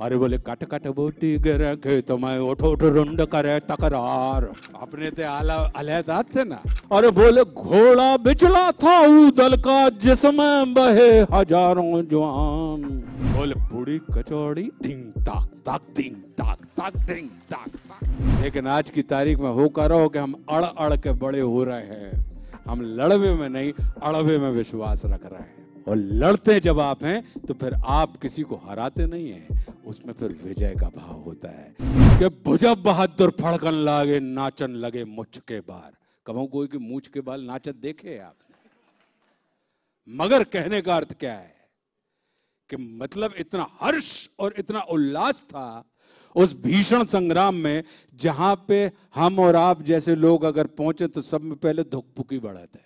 अरे बोले cut cut बूटी गिरे खेत में उठ उठ रुंड करे तकरार। अपने ते आला अलहदा थे ना। अरे बोले घोड़ा बिचला था ऊदल का जिसमें बहे हजारों जवान। बोले बूढ़ी कचौड़ी धिंग ताक ताक धिंग ताक ताक धिंग ताक ताक। लेकिन आज की तारीख में हो कर रहो कि हम अड़ अड़ के बड़े हो रहे हैं। हम लड़वे में नहीं अड़वे में विश्वास रख रहे हैं। और लड़ते जब आप हैं तो फिर आप किसी को हराते नहीं हैं, उसमें फिर विजय का भाव होता है कि भुजा बहादुर फड़कन लागे नाचन लगे मुझ के बार। कहो कोई की मूछ के बाल नाचत देखे आपने? मगर कहने का अर्थ क्या है कि मतलब इतना हर्ष और इतना उल्लास था उस भीषण संग्राम में, जहां पे हम और आप जैसे लोग अगर पहुंचे तो सब में पहले धुकपुकी बढ़त है।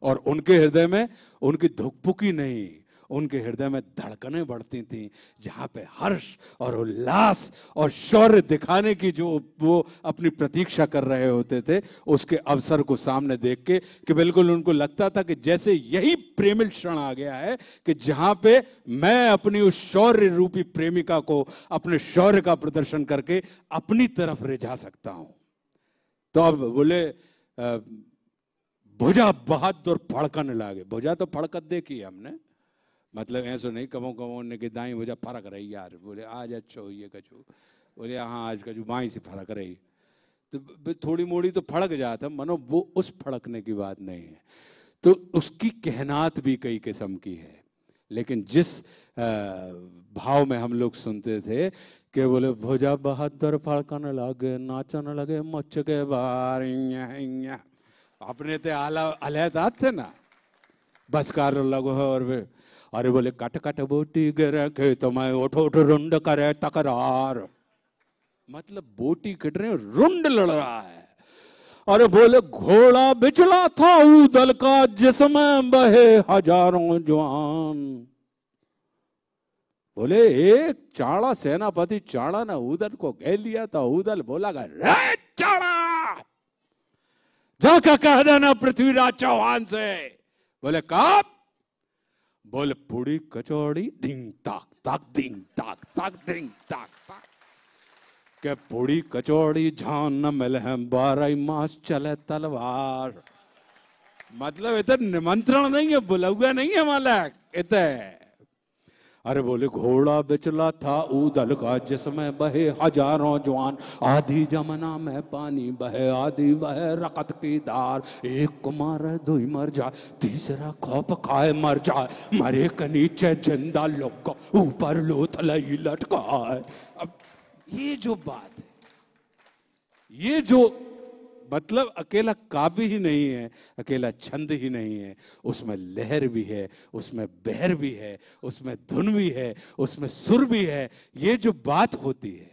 और उनके हृदय में उनकी धुकपुकी नहीं, उनके हृदय में धड़कनें बढ़ती थीं, जहां पे हर्ष और उल्लास और शौर्य दिखाने की जो वो अपनी प्रतीक्षा कर रहे होते थे, उसके अवसर को सामने देख के कि बिल्कुल उनको लगता था कि जैसे यही प्रेमिल क्षण आ गया है कि जहां पे मैं अपनी उस शौर्य रूपी प्रेमिका को अपने शौर्य का प्रदर्शन करके अपनी तरफ रिझा सकता हूं। तो अब बोले भुजा बहादुर फड़कन लागे। भुजा तो फड़कत देखी हमने, मतलब ऐसा नहीं कमो कमो ने कि दाई भुजा फरक रही यार। बोले आज अच्छो ये कछु, बोले हाँ आज कछु बाई से फरक रही, तो थोड़ी मोड़ी तो फड़क जाता, मनो वो उस फड़कने की बात नहीं है। तो उसकी कहनात भी कई किस्म की है। लेकिन जिस भाव में हम लोग सुनते थे कि बोले भुजा बहादुर फड़कन लगे नाचन लगे मुझ के बार, अपने ते आला अलहदा थे ना, बस कार लगो है। और वे अरे बोले कट कट बोटी गिरे खेत में उठ उठ रुंड करे तकरार। मतलब बोटी कट रहे रुंड लड़ रहा है। अरे बोले घोड़ा बिचला था ऊदल का जिसमें बहे हजारों जवान। बोले एक चाड़ा सेनापति चाड़ा ने ऊदल को घेर लिया था। ऊदल बोला रे चाड़ा जाकर कह देना पृथ्वीराज चौहान से। बोले कब? बोले पूड़ी कचौड़ी धिंग ताक ताक धिंग ताक ताक धिंग ताक ताक। के पूड़ी कचौड़ी झान न मिले हैं 12 मास चले तलवार। मतलब इधर निमंत्रण नहीं है, बुलावा नहीं है मालिक इधर। अरे बोले घोड़ा बिचला था ऊदल का जिसमें बहे हजारों जवान। आधी जमना में पानी बहे आधी बहे रकत की धार। एक को मारे दो ही मर जाए, तीसरा खौफ खाए मर जाए। मरे के नीचे जिंदा लोग ऊपर लोथलई लटका है। अब ये जो बात है, ये जो मतलब अकेला काव्य ही नहीं है, अकेला छंद ही नहीं है, उसमें लहर भी है, उसमें बहर भी है, उसमें धुन भी है, उसमें सुर भी है। ये जो बात होती है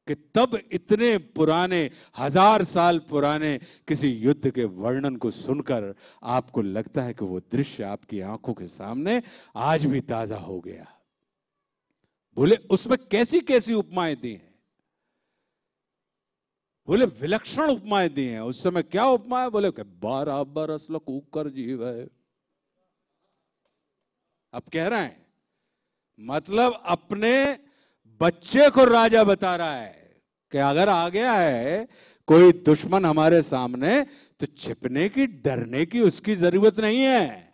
कि तब इतने पुराने 1000 साल पुराने किसी युद्ध के वर्णन को सुनकर आपको लगता है कि वो दृश्य आपकी आंखों के सामने आज भी ताजा हो गया। बोले उसमें कैसी कैसी उपमाएं दी हैं। बोले विलक्षण उपमाएं दी हैं। उस समय क्या उपमा है? बोले 12 बरस लो कूकर जीव है। अब कह रहे हैं मतलब अपने बच्चे को राजा बता रहा है कि अगर आ गया है कोई दुश्मन हमारे सामने तो छिपने की डरने की उसकी जरूरत नहीं है।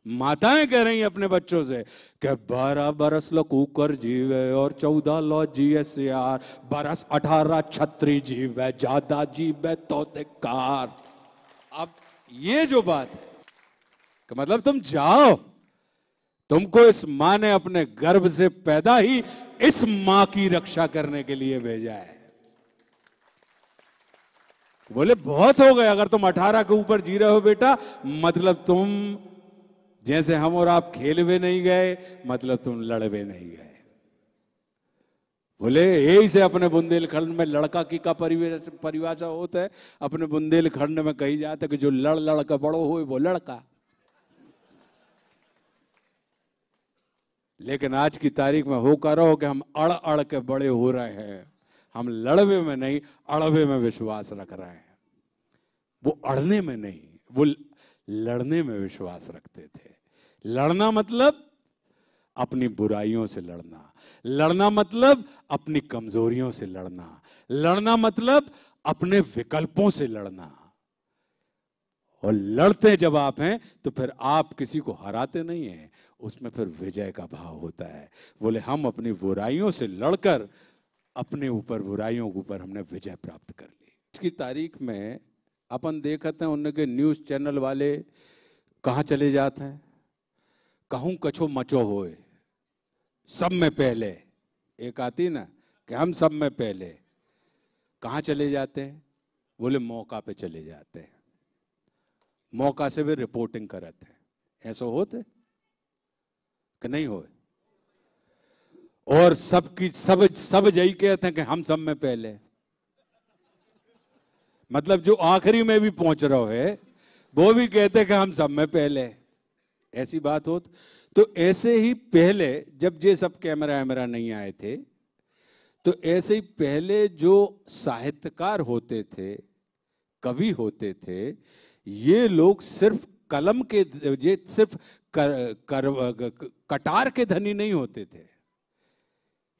माताएं कह रही हैं अपने बच्चों से कि 12 बरस लो कूकर जीवे और 14 लो जिये सियार, बरस 18 छत्री जीवे ज्यादा जीवे तो धिक्कार। अब ये जो बात है कि मतलब तुम जाओ, तुमको इस माँ ने अपने गर्भ से पैदा ही इस माँ की रक्षा करने के लिए भेजा है। बोले बहुत हो गए, अगर तुम 18 के ऊपर जी रहे हो बेटा, मतलब तुम जैसे हम और आप खेलवे नहीं गए, मतलब तुम लड़वे नहीं गए। बोले यही से अपने बुंदेलखंड में लड़का की का परिभाषा होता है। अपने बुंदेलखंड में कही जाता है कि जो लड़ लड़ का बड़ो हो वो लड़का। लेकिन आज की तारीख में होकर रहो कि हम अड़ अड़ के बड़े हो रहे हैं। हम लड़वे में नहीं अड़वे में विश्वास रख रहे हैं। वो अड़ने में नहीं, वो लड़ने में विश्वास रखते थे। लड़ना मतलब अपनी बुराइयों से लड़ना। लड़ना मतलब अपनी कमजोरियों से लड़ना। लड़ना मतलब अपने विकल्पों से लड़ना। और लड़ते जब आप हैं तो फिर आप किसी को हराते नहीं हैं, उसमें फिर विजय का भाव होता है। बोले हम अपनी बुराइयों से लड़कर अपने ऊपर, बुराइयों के ऊपर हमने विजय प्राप्त कर ली। आज की तारीख में अपन देखते हैं उनके न्यूज चैनल वाले कहाँ चले जाते हैं, कहूँ कछो मचो होए, सब में पहले। एक आती ना कि हम सब में पहले। कहाँ चले जाते हैं? बोले मौका पे चले जाते हैं, मौका से वे रिपोर्टिंग करते हैं। ऐसा होते कि नहीं होए? और सबकी सब यही कहते हैं कि हम सब में पहले। मतलब जो आखिरी में भी पहुंच रहा है वो भी कहते हैं कि हम सब में पहले। ऐसी बात हो तो ऐसे ही पहले जब ये सब कैमरा वैमरा नहीं आए थे तो ऐसे ही पहले जो साहित्यकार होते थे, कवि होते थे, ये लोग सिर्फ कलम के, ये सिर्फ कटार के धनी नहीं होते थे।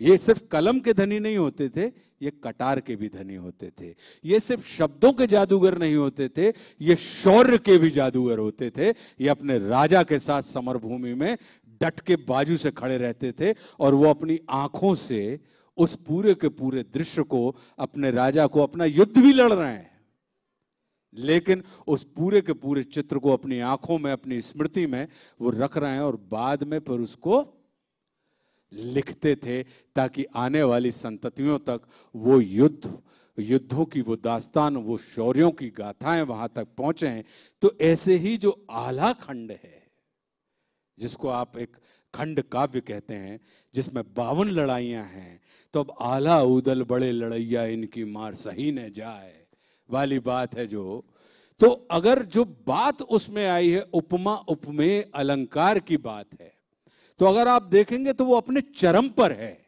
ये सिर्फ कलम के धनी नहीं होते थे, ये कटार के भी धनी होते थे। ये सिर्फ शब्दों के जादूगर नहीं होते थे, ये शौर्य के भी जादूगर होते थे। ये अपने राजा के साथ समर भूमि में डट के बाजू से खड़े रहते थे और वो अपनी आंखों से उस पूरे के पूरे दृश्य को, अपने राजा को, अपना युद्ध भी लड़ रहे हैं, लेकिन उस पूरे के पूरे चित्र को अपनी आंखों में, अपनी स्मृति में वो रख रहे हैं और बाद में फिर उसको लिखते थे ताकि आने वाली संततियों तक वो युद्धों की वो दास्तान, वो शौर्यों की गाथाएं वहां तक पहुंचे। तो ऐसे ही जो आला खंड है, जिसको आप एक खंड काव्य कहते हैं, जिसमें 52 लड़ाइयां हैं, तो अब आला उदल बड़े लड़ैया इनकी मार सही न जाए वाली बात है जो। तो अगर जो बात उसमें आई है उपमा उपमेय अलंकार की बात है, तो अगर आप देखेंगे तो वो अपने चरम पर है।